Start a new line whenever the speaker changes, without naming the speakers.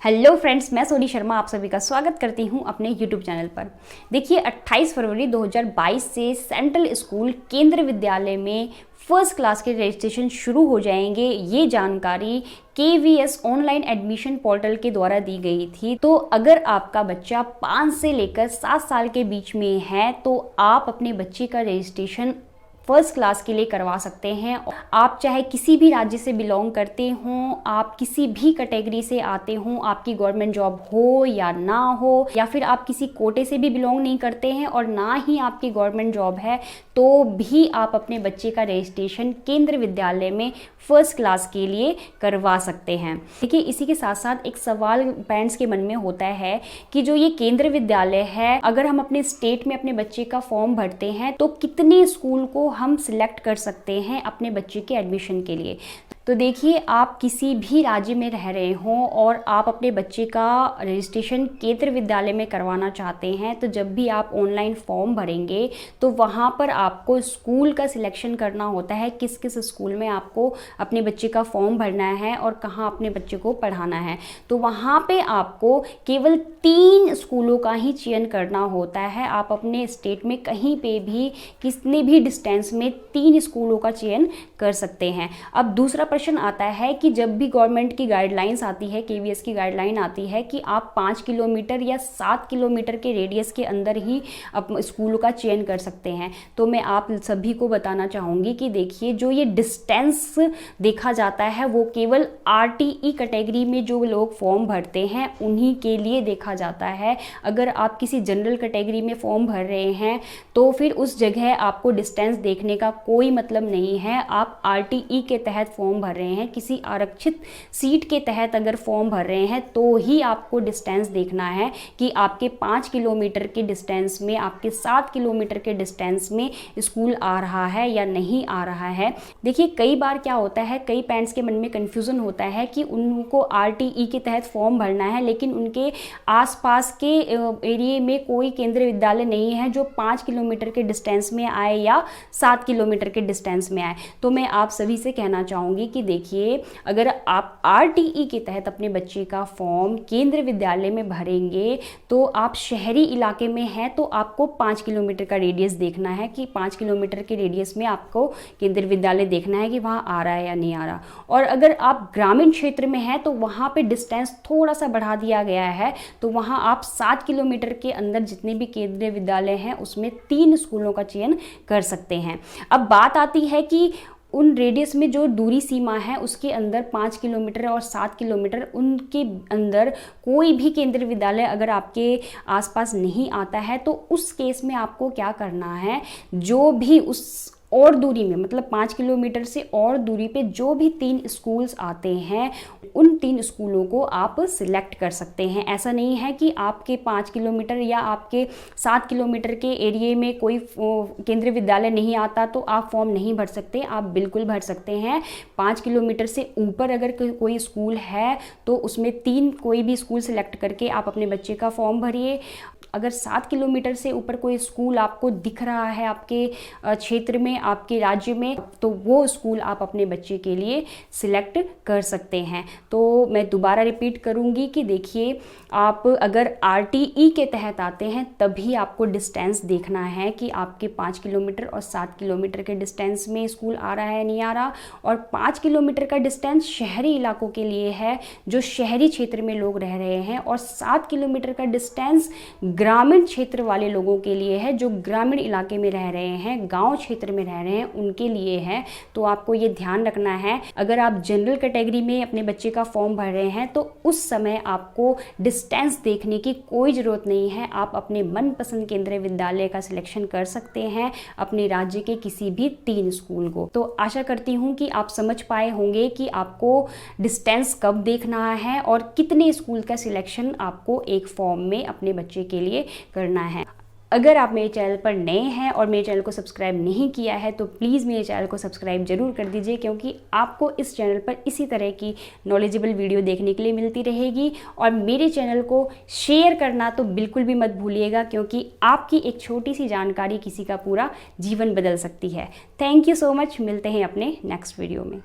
Hello friends, मैं सोनी शर्मा आप सभी का स्वागत करती हूं अपने यूट्यूब चैनल पर। देखिए 28 फरवरी 2022 से सेंट्रल स्कूल केंद्र विद्यालय में फर्स्ट क्लास के रजिस्ट्रेशन शुरू हो जाएंगे। ये जानकारी KVS ऑनलाइन एडमिशन पोर्टल के द्वारा दी गई थी। तो अगर आपका बच्चा 5 से लेकर 7 साल के बीच में है तो आप अपने बच्चे का रजिस्ट्रेशन फर्स्ट क्लास के लिए करवा सकते हैं। आप चाहे किसी भी राज्य से बिलोंग करते हों, आप किसी भी कैटेगरी से आते हों, आपकी गवर्नमेंट जॉब हो या ना हो, या फिर आप किसी कोटे से भी बिलोंग नहीं करते हैं और ना ही आपकी गवर्नमेंट जॉब है, तो भी आप अपने बच्चे का रजिस्ट्रेशन केंद्र विद्यालय में फर्स्ट क्लास के लिए करवा सकते हैं। देखिए इसी के साथ साथ एक सवाल पेरेंट्स के मन में होता है कि जो ये केंद्र विद्यालय है, अगर हम अपने स्टेट में अपने बच्चे का फॉर्म भरते हैं तो कितने स्कूल को हम सिलेक्ट कर सकते हैं अपने बच्चे के एडमिशन के लिए। तो देखिए, आप किसी भी राज्य में रह रहे हों और आप अपने बच्चे का रजिस्ट्रेशन केंद्र विद्यालय में करवाना चाहते हैं, तो जब भी आप ऑनलाइन फॉर्म भरेंगे तो वहाँ पर आपको स्कूल का सिलेक्शन करना होता है, किस किस स्कूल में आपको अपने बच्चे का फॉर्म भरना है और कहाँ अपने बच्चे को पढ़ाना है। तो वहाँ पे आपको केवल 3 स्कूलों का ही चयन करना होता है। आप अपने स्टेट में कहीं पे भी कितने भी डिस्टेंस में 3 स्कूलों का चयन कर सकते हैं। अब दूसरा प्रश्न आता है कि जब भी गवर्नमेंट की गाइडलाइंस आती है, KVS की गाइडलाइन आती है कि आप 5 किलोमीटर या 7 किलोमीटर के रेडियस के अंदर ही स्कूलों का चयन कर सकते हैं, तो मैं आप सभी को बताना चाहूँगी कि देखिए, जो ये डिस्टेंस देखा जाता है वो केवल RTE कैटेगरी में जो लोग फॉर्म भरते हैं उन्हीं के लिए देखा जाता है। अगर आप किसी जनरल कैटेगरी में फॉर्म भर रहे हैं तो फिर उस जगह आपको डिस्टेंस देखने का कोई मतलब नहीं है। आप RTE के तहत फॉर्म भर रहे हैं, किसी आरक्षित सीट के तहत अगर फॉर्म भर रहे हैं तो ही आपको डिस्टेंस देखना है कि आपके 5 किलोमीटर के डिस्टेंस में, आपके 7 किलोमीटर के डिस्टेंस में स्कूल आ रहा है या नहीं आ रहा है। देखिए कई बार क्या होता है, कई पेरेंट्स के मन में कन्फ्यूज़न होता है कि उनको RTE के तहत फॉर्म भरना है लेकिन उनके आसपास के एरिए में कोई केंद्रीय विद्यालय नहीं है जो 5 किलोमीटर के डिस्टेंस में आए या 7 किलोमीटर के डिस्टेंस में आए। तो मैं आप सभी से कहना चाहूँगी कि देखिए, अगर आप RTE के तहत अपने बच्चे का फॉर्म केंद्र विद्यालय में भरेंगे तो आप शहरी इलाके में हैं तो आपको 5 किलोमीटर का रेडियस देखना है कि 5 किलोमीटर के रेडियस में आपको केंद्र विद्यालय देखना है कि वहाँ आ रहा है या नहीं आ रहा। और अगर आप ग्रामीण क्षेत्र में हैं तो वहाँ पे डिस्टेंस थोड़ा सा बढ़ा दिया गया है, तो वहाँ आप 7 किलोमीटर के अंदर जितने भी केंद्रीय विद्यालय हैं उसमें 3 स्कूलों का चयन कर सकते हैं। अब बात आती है कि उन रेडियस में जो दूरी सीमा है उसके अंदर 5 किलोमीटर और 7 किलोमीटर, उनके अंदर कोई भी केंद्रीय विद्यालय अगर आपके आसपास नहीं आता है तो उस केस में आपको क्या करना है, जो भी उस और दूरी में, मतलब 5 किलोमीटर से और दूरी पे जो भी 3 स्कूल्स आते हैं उन 3 स्कूलों को आप सिलेक्ट कर सकते हैं। ऐसा नहीं है कि आपके 5 किलोमीटर या आपके 7 किलोमीटर के एरिए में कोई केंद्रीय विद्यालय नहीं आता तो आप फॉर्म नहीं भर सकते। आप बिल्कुल भर सकते हैं। 5 किलोमीटर से ऊपर अगर कोई स्कूल है तो उसमें 3 कोई भी स्कूल सिलेक्ट करके आप अपने बच्चे का फॉर्म भरिए। अगर 7 किलोमीटर से ऊपर कोई स्कूल आपको दिख रहा है आपके क्षेत्र में, आपके राज्य में, तो वो स्कूल आप अपने बच्चे के लिए सिलेक्ट कर सकते हैं। तो मैं दोबारा रिपीट करूंगी कि देखिए, आप अगर RTE के तहत आते हैं तभी आपको डिस्टेंस देखना है कि आपके 5 किलोमीटर और 7 किलोमीटर के डिस्टेंस में स्कूल आ रहा है नहीं आ रहा। और 5 किलोमीटर का डिस्टेंस शहरी इलाकों के लिए है, जो शहरी क्षेत्र में लोग रह रहे हैं, और 7 किलोमीटर का डिस्टेंस ग्रामीण क्षेत्र वाले लोगों के लिए है, जो ग्रामीण इलाके में रह रहे हैं, गांव क्षेत्र में रह रहे हैं, उनके लिए है। तो आपको ये ध्यान रखना है, अगर आप जनरल कैटेगरी में अपने बच्चे का फॉर्म भर रहे हैं तो उस समय आपको डिस्टेंस देखने की कोई ज़रूरत नहीं है। आप अपने मनपसंद केंद्रीय विद्यालय का सिलेक्शन कर सकते हैं, अपने राज्य के किसी भी 3 स्कूल को। तो आशा करती हूँ कि आप समझ पाए होंगे कि आपको डिस्टेंस कब देखना है और कितने स्कूल का सिलेक्शन आपको एक फॉर्म में अपने बच्चे के लिए करना है। अगर आप मेरे चैनल पर नए हैं और मेरे चैनल को सब्सक्राइब नहीं किया है तो प्लीज़ मेरे चैनल को सब्सक्राइब जरूर कर दीजिए, क्योंकि आपको इस चैनल पर इसी तरह की नॉलेजेबल वीडियो देखने के लिए मिलती रहेगी। और मेरे चैनल को शेयर करना तो बिल्कुल भी मत भूलिएगा, क्योंकि आपकी एक छोटी सी जानकारी किसी का पूरा जीवन बदल सकती है। Thank you so much. मिलते हैं अपने नेक्स्ट वीडियो में।